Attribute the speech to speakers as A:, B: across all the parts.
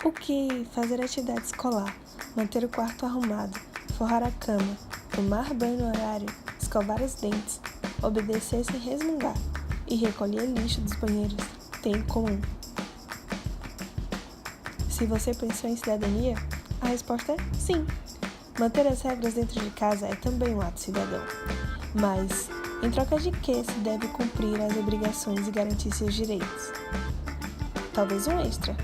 A: O que fazer atividade escolar, manter o quarto arrumado, forrar a cama, tomar banho no horário, escovar os dentes, obedecer sem resmungar e recolher lixo dos banheiros tem em comum? Se você pensou em cidadania, a resposta é sim. Manter as regras dentro de casa é também um ato cidadão. Mas, em troca de que se deve cumprir as obrigações e garantir seus direitos? Talvez um extra,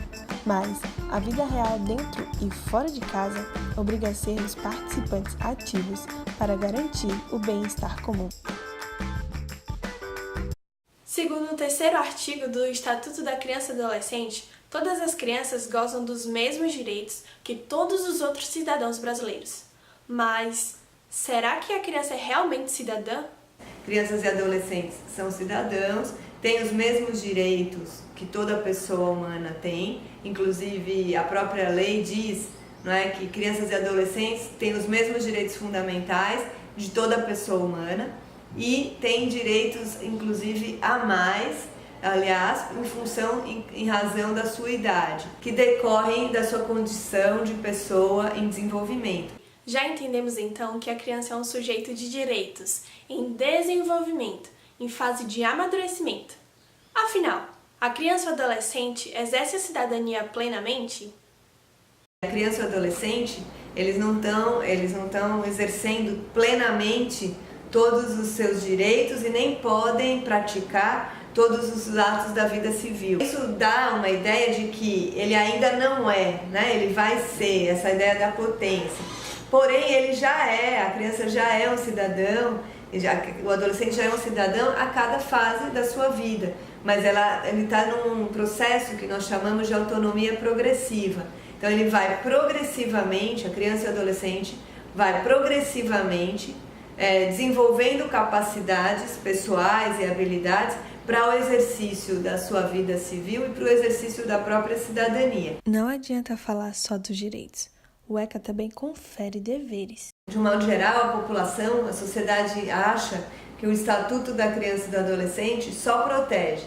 A: mas a vida real dentro e fora de casa obriga a sermos participantes ativos para garantir o bem-estar comum.
B: Segundo o terceiro artigo do Estatuto da Criança e Adolescente, todas as crianças gozam dos mesmos direitos que todos os outros cidadãos brasileiros. Mas será que a criança é realmente cidadã?
C: Crianças e adolescentes são cidadãos, têm os mesmos direitos que toda pessoa humana tem, inclusive a própria lei diz, não é, que crianças e adolescentes têm os mesmos direitos fundamentais de toda pessoa humana e têm direitos, inclusive, a mais, aliás, em razão da sua idade, que decorrem da sua condição de pessoa em desenvolvimento.
B: Já entendemos então que a criança é um sujeito de direitos, em desenvolvimento, em fase de amadurecimento. Afinal, a criança ou adolescente exerce a cidadania plenamente?
C: A criança e o adolescente, eles não estão exercendo plenamente todos os seus direitos e nem podem praticar todos os atos da vida civil. Isso dá uma ideia de que ele ainda não é, né? Ele vai ser, essa ideia da potência. Porém, ele já é, a criança já é um cidadão, o adolescente já é um cidadão a cada fase da sua vida. Mas ele está num processo que nós chamamos de autonomia progressiva. Então ele vai progressivamente, a criança e o adolescente vai progressivamente desenvolvendo capacidades pessoais e habilidades para o exercício da sua vida civil e para o exercício da própria cidadania.
A: Não adianta falar só dos direitos. O ECA também confere deveres.
C: De um modo geral, a população, a sociedade acha que o Estatuto da Criança e do Adolescente só protege.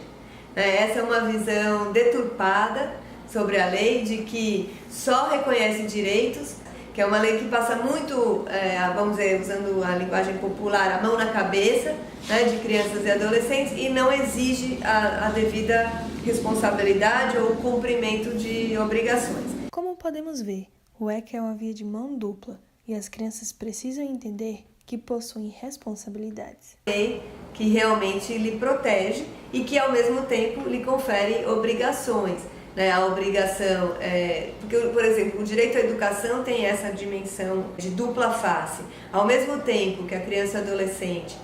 C: Essa é uma visão deturpada sobre a lei, de que só reconhece direitos, que é uma lei que passa muito, vamos dizer, usando a linguagem popular, a mão na cabeça, né, de crianças e adolescentes, e não exige a devida responsabilidade ou cumprimento de obrigações.
A: Como podemos ver, o ECA é uma via de mão dupla e as crianças precisam entender que possuem responsabilidades.
C: Lei que realmente lhe protege e que ao mesmo tempo lhe confere obrigações. Né? A obrigação, porque, por exemplo, o direito à educação tem essa dimensão de dupla face. Ao mesmo tempo que a criança e adolescente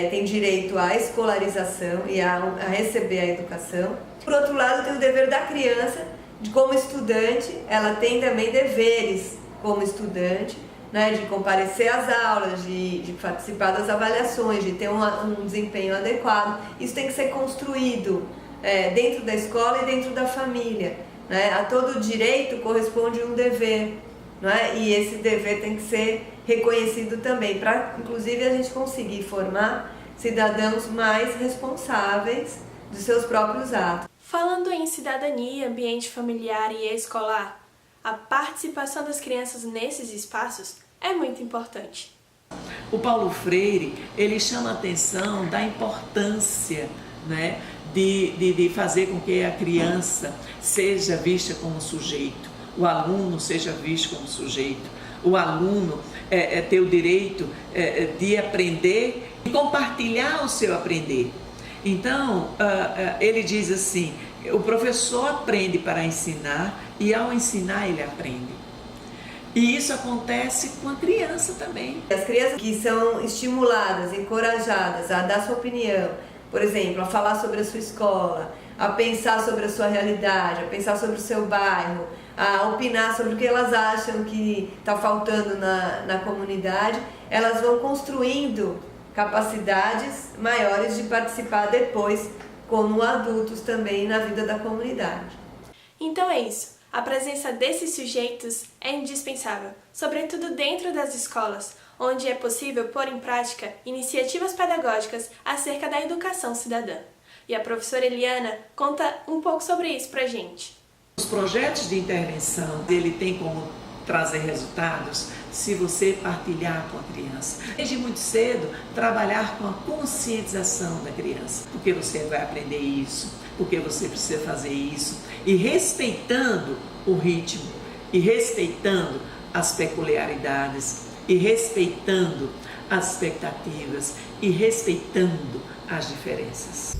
C: tem direito à escolarização e a receber a educação, por outro lado tem o dever da criança, como estudante, ela tem também deveres como estudante, né, de comparecer às aulas, de participar das avaliações, de ter um desempenho adequado. Isso tem que ser construído dentro da escola e dentro da família. Né? A todo direito corresponde um dever, né? E esse dever tem que ser reconhecido também, para inclusive a gente conseguir formar cidadãos mais responsáveis dos seus próprios atos.
B: Falando em cidadania, ambiente familiar e escolar, a participação das crianças nesses espaços é muito importante.
D: O Paulo Freire, ele chama a atenção da importância, né, de fazer com que a criança seja vista como sujeito, o aluno seja visto como sujeito, o aluno ter o direito de aprender e compartilhar o seu aprender. Então, ele diz assim, o professor aprende para ensinar e ao ensinar ele aprende. E isso acontece com a criança também.
C: As crianças que são estimuladas, encorajadas a dar sua opinião, por exemplo, a falar sobre a sua escola, a pensar sobre a sua realidade, a pensar sobre o seu bairro, a opinar sobre o que elas acham que está faltando na comunidade, elas vão construindo capacidades maiores de participar depois como adultos também na vida da comunidade.
B: Então é isso. A presença desses sujeitos é indispensável, sobretudo dentro das escolas, onde é possível pôr em prática iniciativas pedagógicas acerca da educação cidadã. E a professora Eliana conta um pouco sobre isso pra gente.
D: Os projetos de intervenção, ele tem como trazer resultados se você partilhar com a criança. Desde muito cedo, trabalhar com a conscientização da criança. Porque você vai aprender isso, porque você precisa fazer isso. E respeitando o ritmo, e respeitando as peculiaridades, e respeitando as expectativas, e respeitando as diferenças.